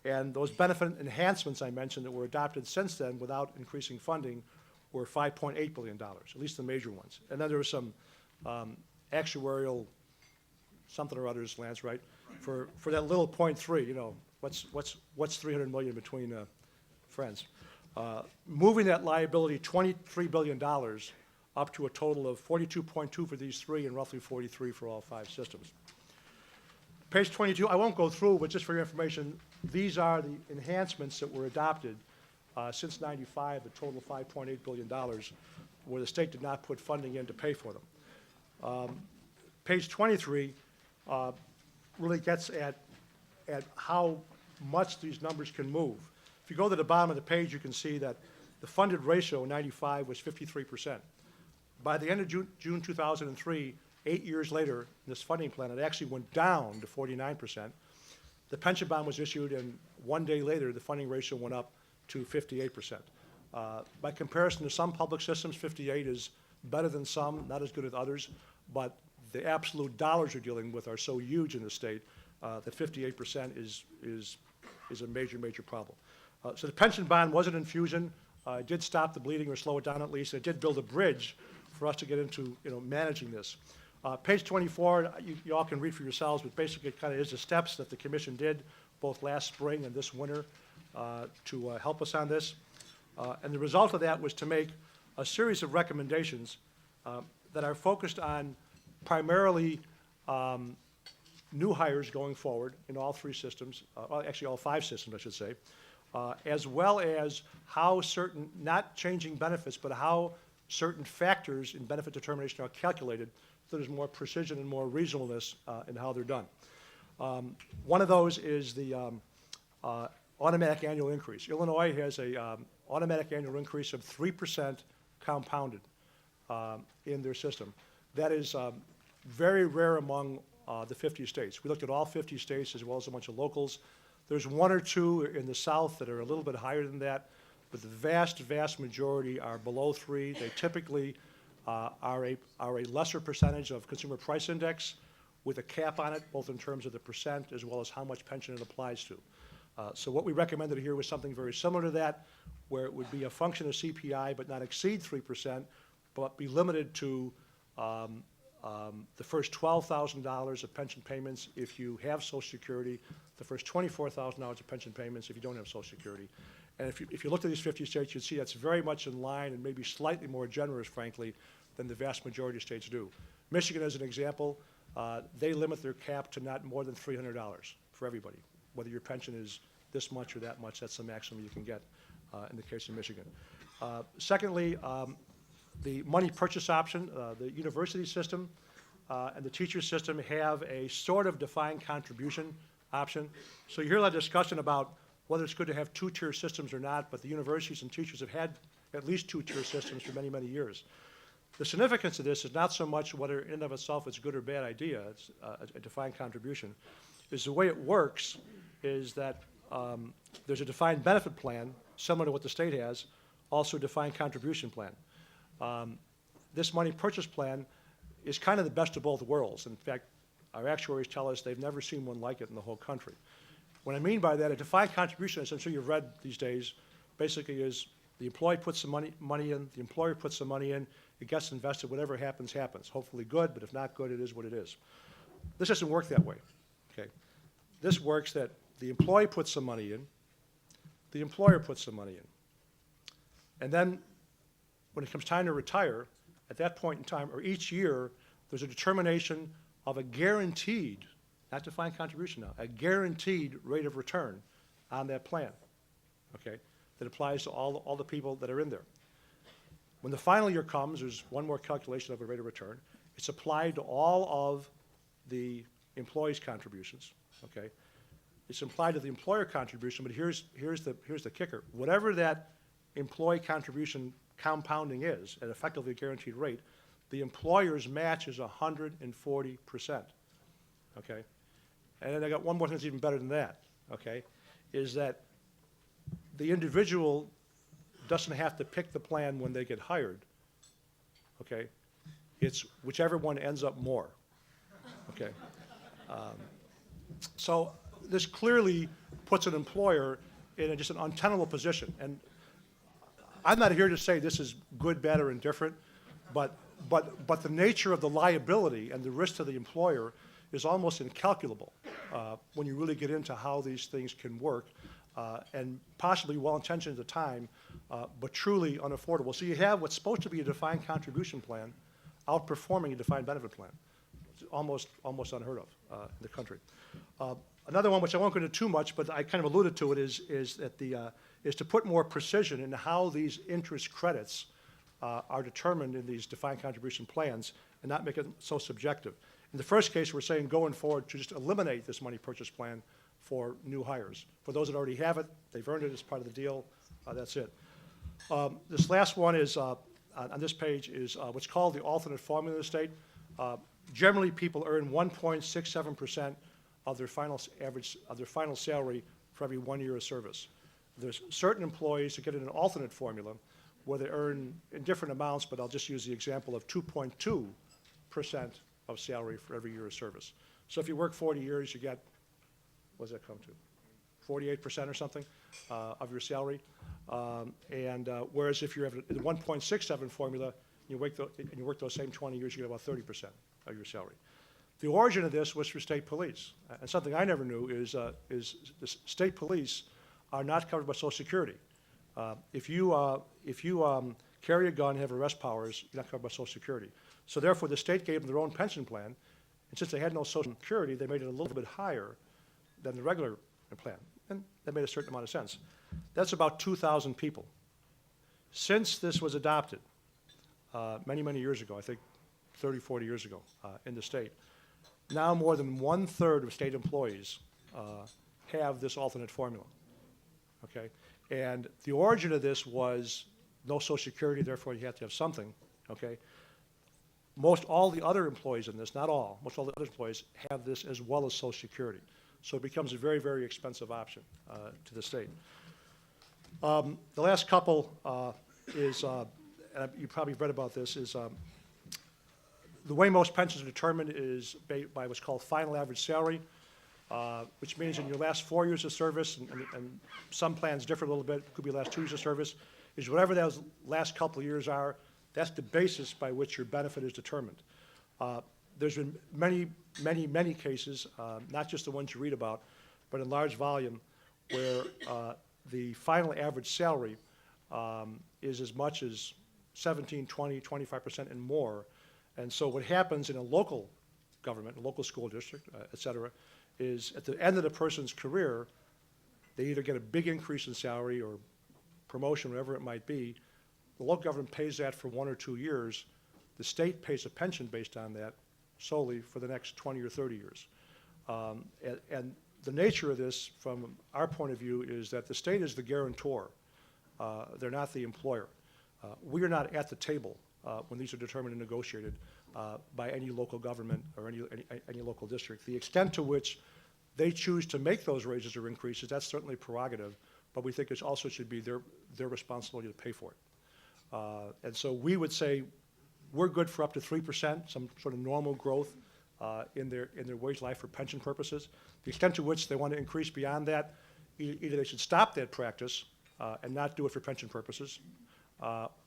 Speaker 2: And those benefit enhancements I mentioned that were adopted since then without increasing funding were $5.8 billion, at least the major ones. And then there was some actuarial something or others, Lance, right? For that little 0.3, what's 300 million between friends? Moving that liability $23 billion up to a total of 42.2 for these 3 and roughly 43 for all 5 systems. Page 22, I won't go through, but just for your information, these are the enhancements that were adopted since '95, a total of $5.8 billion, where the state did not put funding in to pay for them. Page 23 really gets at how much these numbers can move. If you go to the bottom of the page, you can see that the funded ratio in '95 was 53%. By the end of June 2003, 8 years later, in this funding plan, it actually went down to 49%. The pension bond was issued, and 1 day later, the funding ratio went up to 58%. By comparison to some public systems, 58 is better than some, not as good as others, but the absolute dollars you're dealing with are so huge in the state that 58% is a major, major problem. So the pension bond was an infusion. It did stop the bleeding or slow it down at least. It did build a bridge for us to get into managing this. Page 24, you all can read for yourselves, but basically it kind of is the steps that the commission did both last spring and this winter to help us on this. And the result of that was to make a series of recommendations that are focused on primarily new hires going forward in all 3 systems, actually all 5 systems, I should say, as well as how certain, not changing benefits, but how certain factors in benefit determination are calculated so there's more precision and more reasonableness in how they're done. One of those is the automatic annual increase. Illinois has a automatic annual increase of 3% compounded in their system. That is very rare among the 50 states. We looked at all 50 states as well as a bunch of locals. There's 1 or 2 in the South that are a little bit higher than that, but the vast, vast majority are below 3. They typically are a lesser percentage of consumer price index with a cap on it, both in terms of the percent as well as how much pension it applies to. So what we recommended here was something very similar to that, where it would be a function of CPI but not exceed 3%, but be limited to the first $12,000 of pension payments if you have Social Security, the first $24,000 of pension payments if you don't have Social Security. And if you look at these 50 states, you'd see that's very much in line and maybe slightly more generous, frankly, than the vast majority of states do. Michigan, as an example, they limit their cap to not more than $300 for everybody. Whether your pension is this much or that much, that's the maximum you can get in the case of Michigan. Secondly, the money purchase option, the university system and the teacher system have a sort of defined contribution option. So you hear a lot of discussion about whether it's good to have 2-tier systems or not, but the universities and teachers have had at least 2-tier systems for many, many years. The significance of this is not so much whether in and of itself it's a good or bad idea, it's a defined contribution, is the way it works is that there's a defined benefit plan, similar to what the state has, also a defined contribution plan. This money purchase plan is kind of the best of both worlds. In fact, our actuaries tell us they've never seen one like it in the whole country. What I mean by that, a defined contribution, as I'm sure you've read these days, basically is the employee puts some money in, the employer puts some money in, it gets invested, whatever happens, happens. Hopefully good, but if not good, it is what it is. This doesn't work that way, okay? This works that the employee puts some money in, the employer puts some money in. And then when it comes time to retire, at that point in time, or each year, there's a determination of a guaranteed, not defined contribution now, a guaranteed rate of return on that plan, okay, that applies to all the people that are in there. When the final year comes, there's one more calculation of a rate of return. It's applied to all of the employee's contributions, okay? It's applied to the employer contribution, but here's the kicker. Whatever that employee contribution compounding is, at effectively a guaranteed rate, the employer's match is 140%, okay? And then I got one more thing that's even better than that, okay, is that the individual doesn't have to pick the plan when they get hired, okay? It's whichever one ends up more, okay? So this clearly puts an employer in just an untenable position. And I'm not here to say this is good, bad, or indifferent, but the nature of the liability and the risk to the employer is almost incalculable when you really get into how these things can work, and possibly well-intentioned at the time, but truly unaffordable. So you have what's supposed to be a defined contribution plan outperforming a defined benefit plan. It's almost unheard of in the country. Another one, which I won't go into too much, but I kind of alluded to it, is to put more precision in how these interest credits are determined in these defined contribution plans and not make it so subjective. In the first case, we're saying going forward to just eliminate this money purchase plan for new hires. For those that already have it, they've earned it as part of the deal, that's it. This last one is, on this page, is what's called the alternate formula in the state. Generally, people earn 1.67% of their final salary for every 1 year of service. There's certain employees that get in an alternate formula where they earn in different amounts, but I'll just use the example of 2.2% of salary for every year of service. So if you work 40 years, you get, what does that come to? 48% or something of your salary. Whereas if you have the 1.67 formula, you work those same 20 years, you get about 30% of your salary. The origin of this was for state police. And something I never knew is the state police are not covered by Social Security. If you carry a gun, have arrest powers, you're not covered by Social Security. So therefore, the state gave them their own pension plan, and since they had no Social Security, they made it a little bit higher than the regular plan, and that made a certain amount of sense. That's about 2,000 people. Since this was adopted many, many years ago, I think 30, 40 years ago in the state, now more than 1/3 of state employees have this alternate formula, okay? And the origin of this was no Social Security, therefore you have to have something, okay? Most all the other employees in this, not all, most all the other employees have this as well as Social Security. So it becomes a very, very expensive option to the state. The last couple is, and you probably read about this, is the way most pensions are determined is by what's called final average salary, which means in your last 4 years of service, and some plans differ a little bit, it could be last 2 years of service, is whatever those last couple of years are, that's the basis by which your benefit is determined. There's been many, many, many cases, not just the ones you read about, but in large volume, where the final average salary is as much as 17, 20, 25% and more. And so what happens in a local government, a local school district, et cetera, is at the end of the person's career, they either get a big increase in salary or promotion, whatever it might be. The local government pays that for 1 or 2 years. The state pays a pension based on that solely for the next 20 or 30 years. And the nature of this, from our point of view, is that the state is the guarantor. They're not the employer. We are not at the table when these are determined and negotiated by any local government or any local district. The extent to which they choose to make those raises or increases, that's certainly prerogative, but we think it also should be their responsibility to pay for it. And so we would say we're good for up to 3%, some sort of normal growth in their wage life for pension purposes. The extent to which they want to increase beyond that, either they should stop that practice and not do it for pension purposes,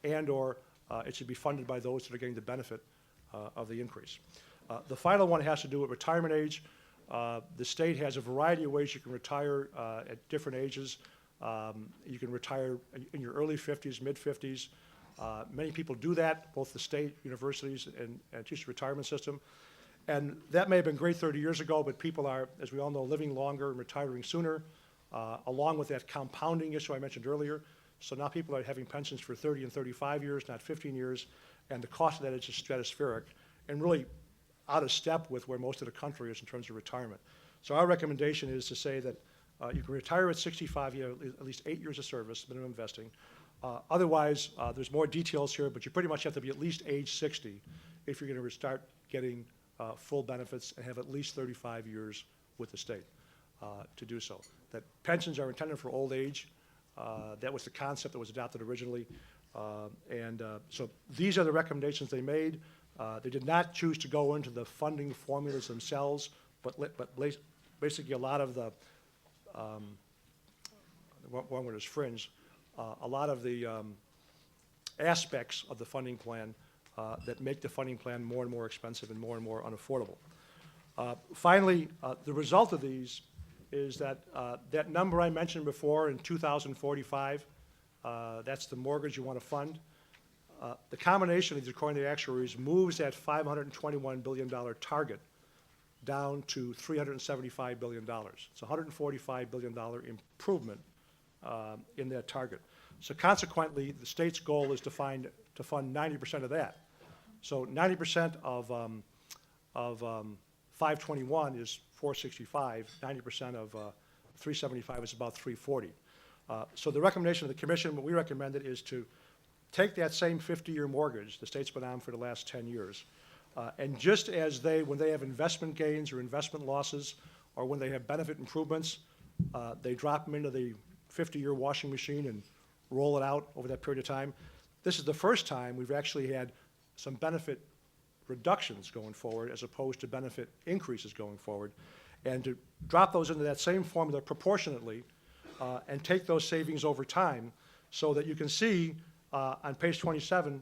Speaker 2: and/or it should be funded by those that are getting the benefit of the increase. The final one has to do with retirement age. The state has a variety of ways you can retire at different ages. You can retire in your early 50s, mid-50s. Many people do that, both the state, universities, and teacher retirement system. And that may have been great 30 years ago, but people are, as we all know, living longer and retiring sooner, along with that compounding issue I mentioned earlier. So now people are having pensions for 30 and 35 years, not 15 years, and the cost of that is just stratospheric and really out of step with where most of the country is in terms of retirement. So our recommendation is to say that you can retire at 65, you have at least 8 years of service, minimum vesting. Otherwise, there's more details here, but you pretty much have to be at least age 60 if you're going to start getting full benefits and have at least 35 years with the state to do so. That pensions are intended for old age. That was the concept that was adopted originally. So these are the recommendations they made. They did not choose to go into the funding formulas themselves, but basically a lot of the, one word is fringe, a lot of the aspects of the funding plan that make the funding plan more and more expensive and more unaffordable. Finally, the result of these is that that number I mentioned before in 2045, that's the mortgage you want to fund. The combination of these, according to the actuaries, moves that $521 billion target down to $375 billion. It's a $145 billion improvement in that target. So consequently, the state's goal is to fund 90% of that. So 90% of 521 is 465. 90% of 375 is about 340. So the recommendation of the commission, what we recommended, is to take that same 50-year mortgage the state's been on for the last 10 years, and just as when they have investment gains or investment losses, or when they have benefit improvements, they drop them into the 50-year washing machine and roll it out over that period of time. This is the first time we've actually had some benefit reductions going forward as opposed to benefit increases going forward, and to drop those into that same formula proportionately and take those savings over time so that you can see on page 27,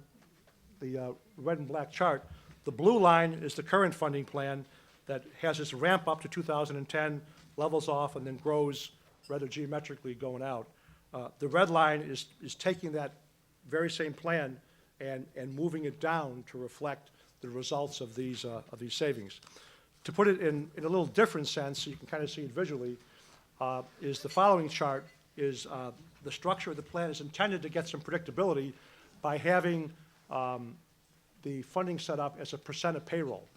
Speaker 2: the red and black chart, the blue line is the current funding plan that has this ramp up to 2010, levels off, and then grows rather geometrically going out. The red line is taking that very same plan and moving it down to reflect the results of these savings. To put it in a little different sense, so you can kind of see it visually, is the following chart is the structure of the plan is intended to get some predictability by having the funding set up as a percent of payroll.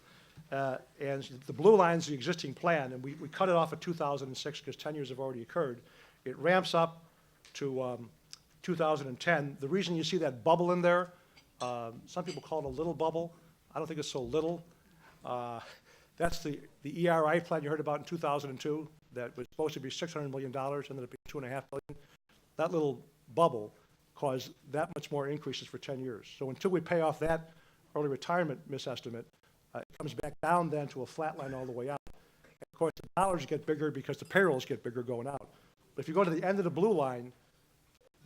Speaker 2: And the blue line is the existing plan, and we cut it off at 2006 because 10 years have already occurred. It ramps up to 2010. The reason you see that bubble in there, some people call it a little bubble. I don't think it's so little. That's the ERI plan you heard about in 2002 that was supposed to be $600 million, ended up being $2.5 billion. That little bubble caused that much more increases for 10 years. So until we pay off that early retirement misestimate, it comes back down then to a flat line all the way out. And of course, the dollars get bigger because the payrolls get bigger going out. But if you go to the end of the blue line,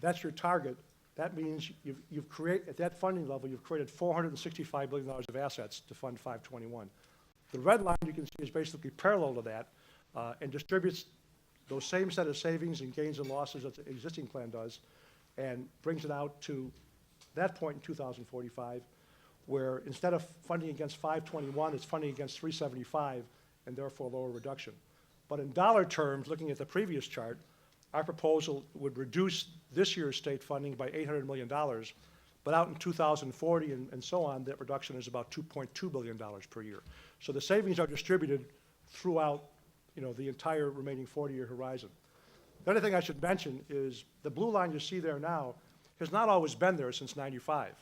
Speaker 2: that's your target. That means you've created, at that funding level, you've created $465 billion of assets to fund 521. The red line you can see is basically parallel to that and distributes those same set of savings and gains and losses that the existing plan does and brings it out to that point in 2045, where instead of funding against 521, it's funding against 375 and therefore lower reduction. But in dollar terms, looking at the previous chart, our proposal would reduce this year's state funding by $800 million, but out in 2040 and so on, that reduction is about $2.2 billion per year. So the savings are distributed throughout, the entire remaining 40-year horizon. The other thing I should mention is the blue line you see there now has not always been there since '95.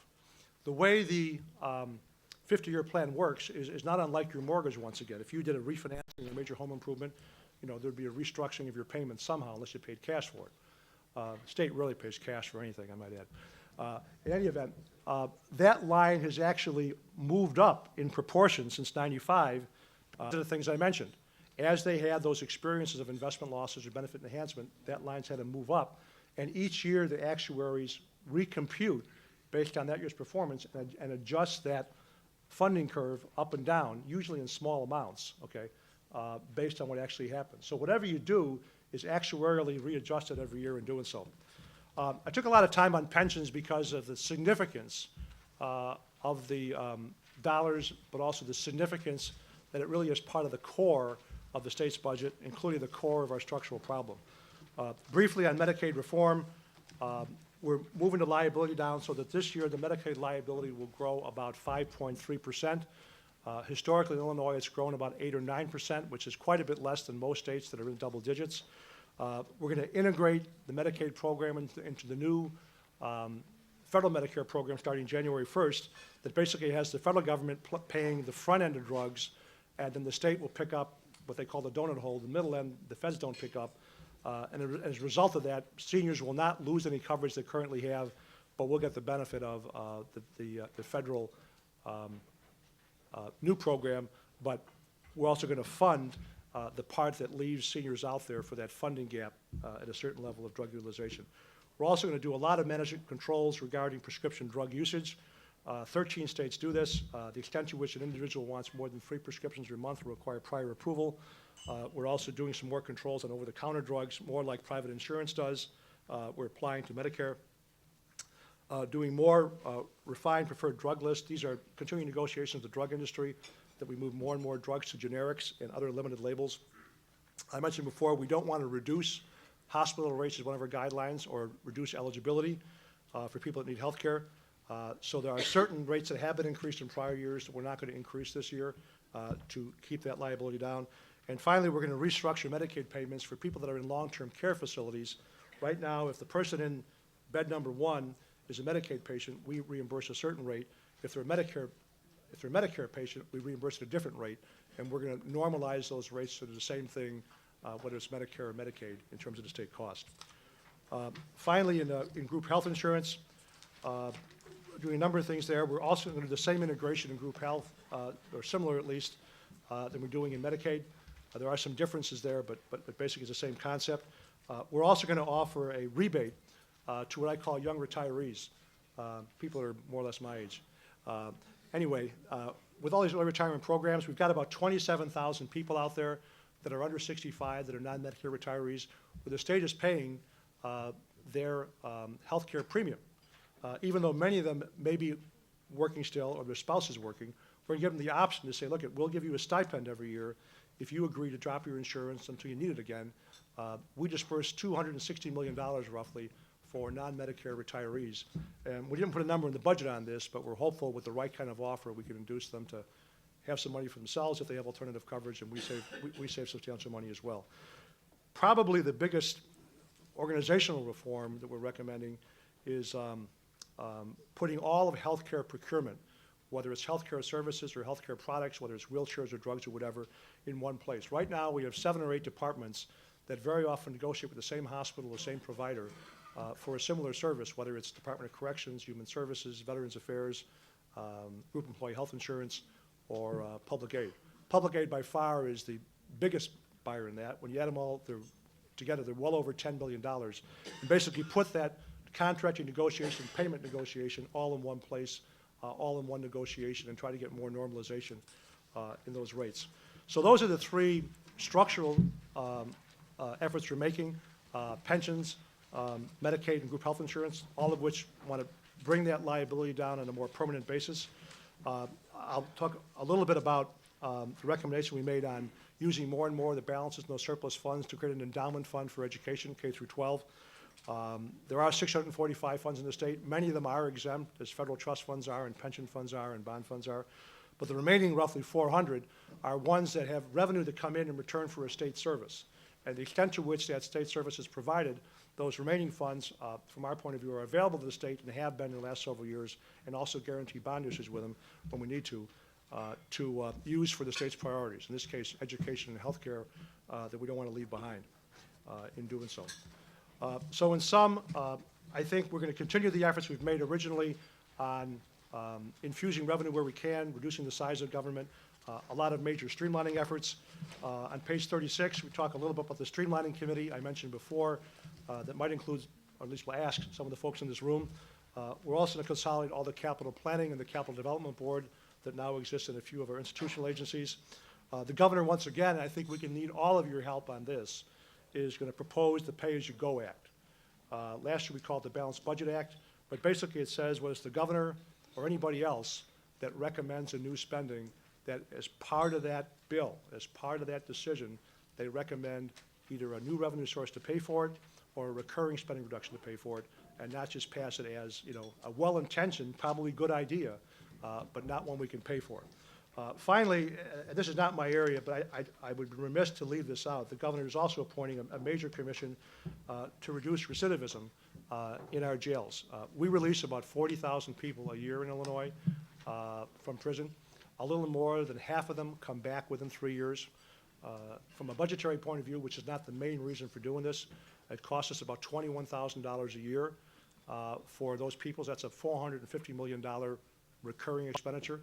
Speaker 2: The way the 50-year plan works is not unlike your mortgage once again. If you did a refinancing, a major home improvement, there'd be a restructuring of your payment somehow unless you paid cash for it. The state really pays cash for anything, I might add. In any event, that line has actually moved up in proportion since '95 Those are the things I mentioned. As they had those experiences of investment losses or benefit enhancement, that line's had to move up. And each year, the actuaries recompute based on that year's performance and adjust that funding curve up and down, usually in small amounts, okay, based on what actually happens. So whatever you do is actuarially readjusted every year in doing so. I took a lot of time on pensions because of the significance of the dollars, but also the significance that it really is part of the core of the state's budget, including the core of our structural problem. Briefly on Medicaid reform, we're moving the liability down so that this year the Medicaid liability will grow about 5.3%. Historically, in Illinois, it's grown about 8 or 9%, which is quite a bit less than most states that are in double digits. We're going to integrate the Medicaid program into the new federal Medicare program starting January 1st that basically has the federal government paying the front end of drugs, and then the state will pick up what they call the donut hole. The middle end, the feds don't pick up. And as a result of that, seniors will not lose any coverage they currently have, but will get the benefit of the federal new program. But we're also going to fund the part that leaves seniors out there for that funding gap at a certain level of drug utilization. We're also going to do a lot of management controls regarding prescription drug usage. 13 states do this. The extent to which an individual wants more than 3 prescriptions per month will require prior approval. We're also doing some more controls on over-the-counter drugs, more like private insurance does. We're applying to Medicare. Doing more refined preferred drug lists. These are continuing negotiations with the drug industry that we move more and more drugs to generics and other limited labels. I mentioned before, we don't want to reduce hospital rates as one of our guidelines or reduce eligibility for people that need health care. So there are certain rates that have been increased in prior years that we're not going to increase this year to keep that liability down. And finally, we're going to restructure Medicaid payments for people that are in long-term care facilities. Right now, if the person in bed number 1 is a Medicaid patient, we reimburse a certain rate. If they're a Medicare patient, we reimburse at a different rate. And we're going to normalize those rates so they're the same thing, whether it's Medicare or Medicaid, in terms of the state cost. Finally, in group health insurance, doing a number of things there. We're also going to do the same integration in group health, or similar at least, than we're doing in Medicaid. There are some differences there, but basically it's the same concept. We're also going to offer a rebate to what I call young retirees. People are more or less my age. Anyway, with all these early retirement programs, we've got about 27,000 people out there that are under 65 that are non-Medicare retirees, where the state is paying their health care premium. Even though many of them may be working still or their spouse is working, we're going to give them the option to say, look, we'll give you a stipend every year if you agree to drop your insurance until you need it again. We dispersed $260 million roughly for non-Medicare retirees. And we didn't put a number in the budget on this, but we're hopeful with the right kind of offer we can induce them to have some money for themselves if they have alternative coverage, and we save substantial money as well. Probably the biggest organizational reform that we're recommending is putting all of healthcare procurement, whether it's healthcare services or healthcare products, whether it's wheelchairs or drugs or whatever, in one place. Right now, we have 7 or 8 departments that very often negotiate with the same hospital or same provider for a similar service, whether it's Department of Corrections, Human Services, Veterans Affairs, Group Employee Health Insurance, or Public Aid. Public Aid by far is the biggest buyer in that. When you add them all together, they're well over $10 billion. And basically put that contracting negotiation, payment negotiation, all in one place, all in one negotiation, and try to get more normalization in those rates. So those are the 3 structural efforts we're making, pensions, Medicaid, and group health insurance, all of which want to bring that liability down on a more permanent basis. I'll talk a little bit about the recommendation we made on using more and more of the balances in those surplus funds to create an endowment fund for education, K through 12. There are 645 funds in the state. Many of them are exempt, as federal trust funds are, and pension funds are, and bond funds are. But the remaining roughly 400 are ones that have revenue that come in return for a state service. And the extent to which that state service is provided, those remaining funds, from our point of view, are available to the state and have been in the last several years, and also guarantee bond issues with them when we need to use for the state's priorities. In this case, education and health care that we don't want to leave behind in doing so. So in sum, I think we're going to continue the efforts we've made originally on infusing revenue where we can, reducing the size of government, A lot of major streamlining efforts. On page 36, we talk a little bit about the streamlining committee I mentioned before that might include, or at least we'll ask some of the folks in this room. We're also going to consolidate all the capital planning and the capital development board that now exists in a few of our institutional agencies. The governor, once again, and I think we can need all of your help on this, is going to propose the Pay-As-You-Go Act. Last year we called it the Balanced Budget Act, but basically it says whether it's the governor or anybody else that recommends a new spending, that as part of that bill, as part of that decision, they recommend either a new revenue source to pay for it or a recurring spending reduction to pay for it, and not just pass it as, you know, a well-intentioned, probably good idea, but not one we can pay for. Finally, this is not my area, but I would be remiss to leave this out. The governor is also appointing a major commission to reduce recidivism in our jails. We release about 40,000 people a year in Illinois from prison. A little more than half of them come back within 3 years. From a budgetary point of view, which is not the main reason for doing this, it costs us about $21,000 a year for those people. That's a $450 million recurring expenditure.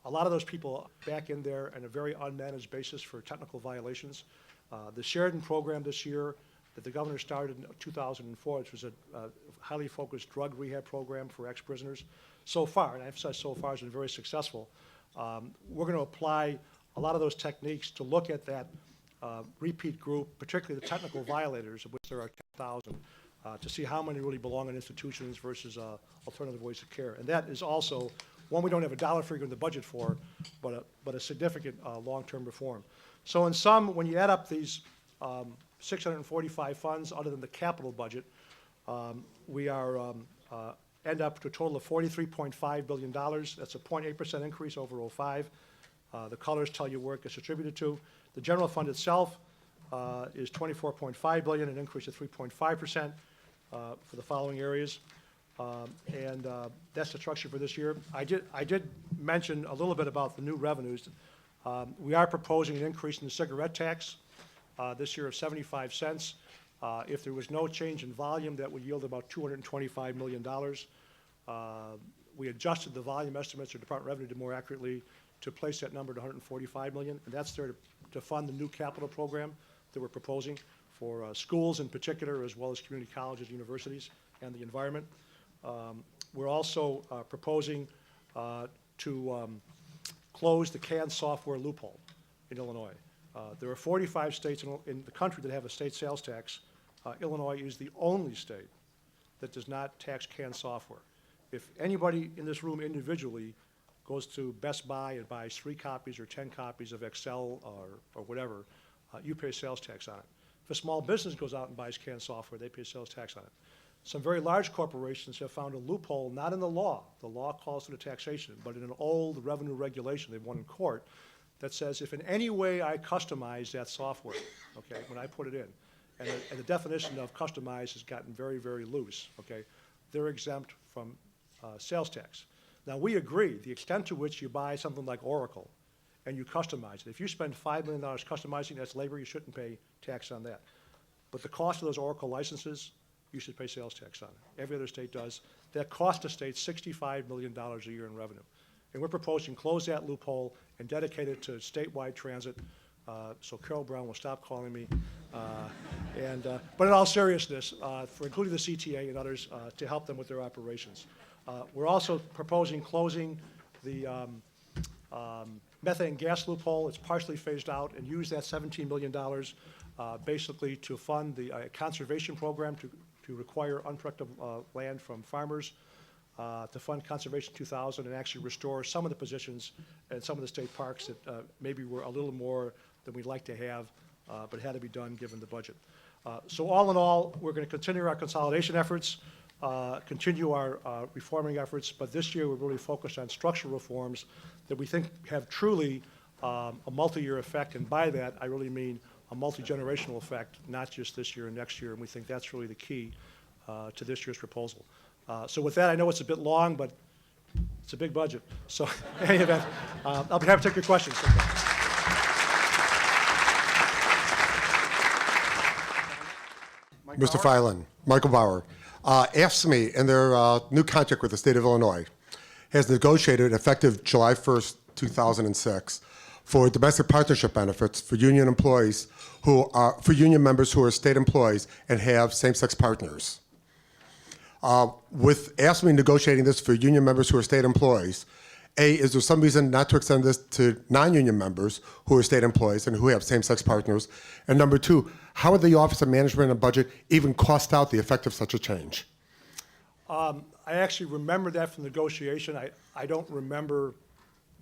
Speaker 2: A lot of those people back in there on a very unmanaged basis for technical violations. The Sheridan program this year that the governor started in 2004, which was a highly focused drug rehab program for ex-prisoners. So far, and I emphasize so far, has been very successful. We're going to apply a lot of those techniques to look at that repeat group, particularly the technical violators, of which there are 10,000, to see how many really belong in institutions versus alternative ways of care. And that is also one we don't have a dollar figure in the budget for, but a significant long-term reform. So in sum, when you add up these 645 funds, other than the capital budget, we are end up to a total of $43.5 billion. That's a 0.8% increase over 05. The colors tell you where it gets attributed to. The general fund itself is $24.5 billion, an increase of 3.5% for the following areas. That's the structure for this year. I did mention a little bit about the new revenues. We are proposing an increase in the cigarette tax this year of 75 cents. If there was no change in volume, that would yield about $225 million. We adjusted the volume estimates, or Department of Revenue did more accurately, to place that number at $145 million, and that's there to fund the new capital program that we're proposing for schools in particular, as well as community colleges, universities, and the environment. We're also proposing to close the canned software loophole in Illinois. There are 45 states in the country that have a state sales tax. Illinois is the only state that does not tax canned software. If anybody in this room individually goes to Best Buy and buys 3 copies or 10 copies of Excel or whatever, you pay sales tax on it. If a small business goes out and buys canned software, they pay sales tax on it. Some very large corporations have found a loophole, not in the law calls for the taxation, but in an old revenue regulation they've won in court that says if in any way I customize that software, okay, when I put it in, and the definition of customize has gotten very, very loose, okay, they're exempt from sales tax. Now, we agree, the extent to which you buy something like Oracle and you customize it, if you spend $5 million customizing, that's labor, you shouldn't pay tax on that. But the cost of those Oracle licenses, you should pay sales tax on it. Every other state does. That costs the state $65 million a year in revenue. And we're proposing to close that loophole and dedicate it to statewide transit, so Carol Brown will stop calling me. But in all seriousness, for including the CTA and others, to help them with their operations. We're also proposing closing the methane gas loophole. It's partially phased out, and use that $17 million basically to fund the conservation program to require unproductive land from farmers, to fund Conservation 2000 and actually restore some of the positions in some of the state parks that maybe were a little more than we'd like to have, but had to be done given the budget. So all in all, we're going to continue our consolidation efforts, continue our reforming efforts, but this year we're really focused on structural reforms that we think have truly a multi-year effect, and by that I really mean a multi-generational effect, not just this year and next year, and we think that's really the key to this year's proposal. So with that, I know it's a bit long, but it's a big budget. So in any event, I'll be happy to take your questions.
Speaker 3: Mr. Filan, Michael Bauer. AFSCME, in their new contract with the state of Illinois, has negotiated, effective July 1st, 2006, for domestic partnership benefits for union employees for union members who are state employees and have same-sex partners. With AFSCME negotiating this for union members who are state employees, A, is there some reason not to extend this to non-union members who are state employees and who have same-sex partners? And number two, how would the Office of Management and Budget even cost out the effect of such a change?
Speaker 2: I actually remember that from negotiation. I don't remember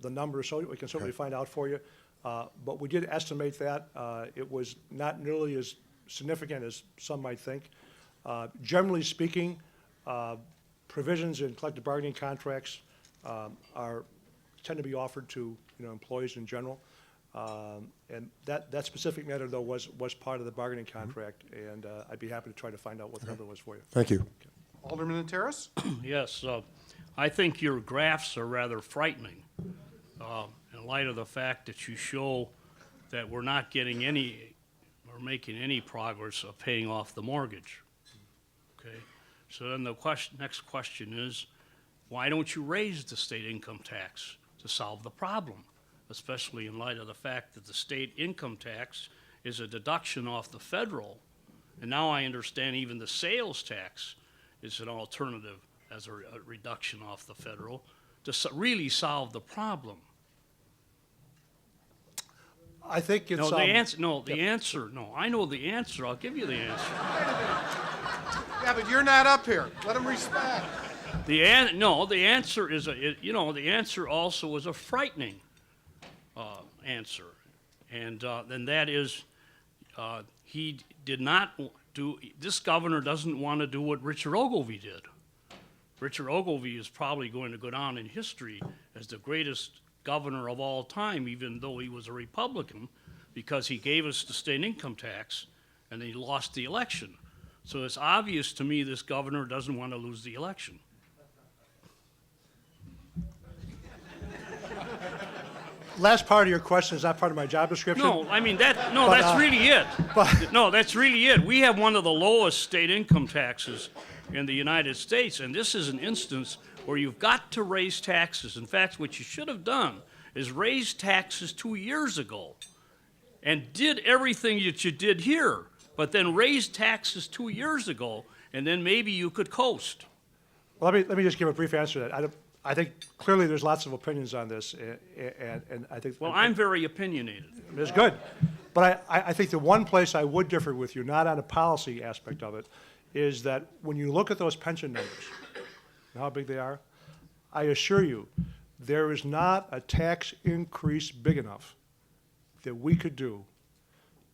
Speaker 2: the numbers, so we can certainly find out for you. But we did estimate that. It was not nearly as significant as some might think. Generally speaking, provisions in collective bargaining contracts tend to be offered to employees in general. And that specific matter, though, was part of the bargaining contract, and I'd be happy to try to find out what the number was for you.
Speaker 3: Thank you.
Speaker 4: Alderman Terrace?
Speaker 5: Yes, I think your graphs are rather frightening in light of the fact that you show that we're not getting any or making any progress of paying off the mortgage. Okay, so then the next question is, why don't you raise the state income tax to solve the problem, especially in light of the fact that the state income tax is a deduction off the federal, and now I understand even the sales tax is an alternative as a reduction off the federal to really solve the problem.
Speaker 2: I think it's...
Speaker 5: No, the answer, no, I know the answer. I'll give you the answer.
Speaker 4: Yeah, but you're not up here. Let him respect.
Speaker 5: The answer is, the answer also is a frightening answer. And then that is, he did not do, this governor doesn't want to do what Richard Ogilvie did. Richard Ogilvie is probably going to go down in history as the greatest governor of all time, even though he was a Republican, because he gave us the state income tax and he lost the election. So it's obvious to me this governor doesn't want to lose the election.
Speaker 2: Last part of your question is not part of my job description.
Speaker 5: No, I mean, that's really it. No, that's really it. We have one of the lowest state income taxes in the United States, and this is an instance where you've got to raise taxes. In fact, what you should have done is raise taxes 2 years ago and did everything that you did here, but then raised taxes 2 years ago, and then maybe you could coast.
Speaker 2: Well, let me just give a brief answer to that. I think clearly there's lots of opinions on this, and I think...
Speaker 5: Well, I'm very opinionated.
Speaker 2: It's good. But I think the one place I would differ with you, not on a policy aspect of it, is that when you look at those pension numbers, and how big they are, I assure you, there is not a tax increase big enough that we could do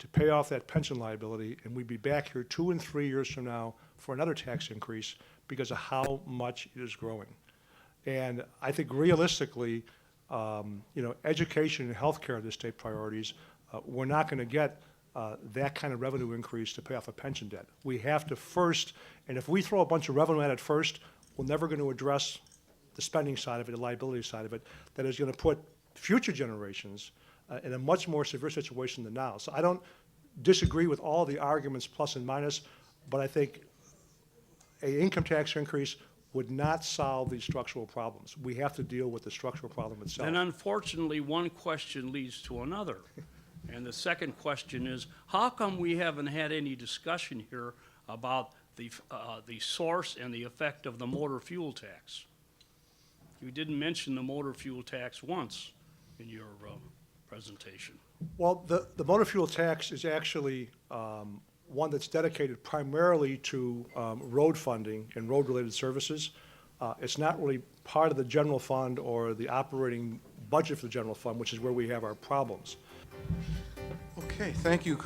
Speaker 2: to pay off that pension liability, and we'd be back here 2 and 3 years from now for another tax increase because of how much it is growing. And I think realistically, education and healthcare are the state priorities. We're not going to get that kind of revenue increase to pay off a pension debt. We have to first, and if we throw a bunch of revenue at it first, we're never going to address the spending side of it, the liability side of it, that is going to put future generations in a much more severe situation than now. So I don't disagree with all the arguments plus and minus, but I think an income tax increase would not solve these structural problems. We have to deal with the structural problem itself.
Speaker 5: And unfortunately, one question leads to another. And the second question is, how come we haven't had any discussion here about the source and the effect of the motor fuel tax? You didn't mention the motor fuel tax once in your presentation.
Speaker 2: Well, the motor fuel tax is actually one that's dedicated primarily to road funding and road-related services. It's not really part of the general fund or the operating budget for the general fund, which is where we have our problems.
Speaker 4: Okay, thank you,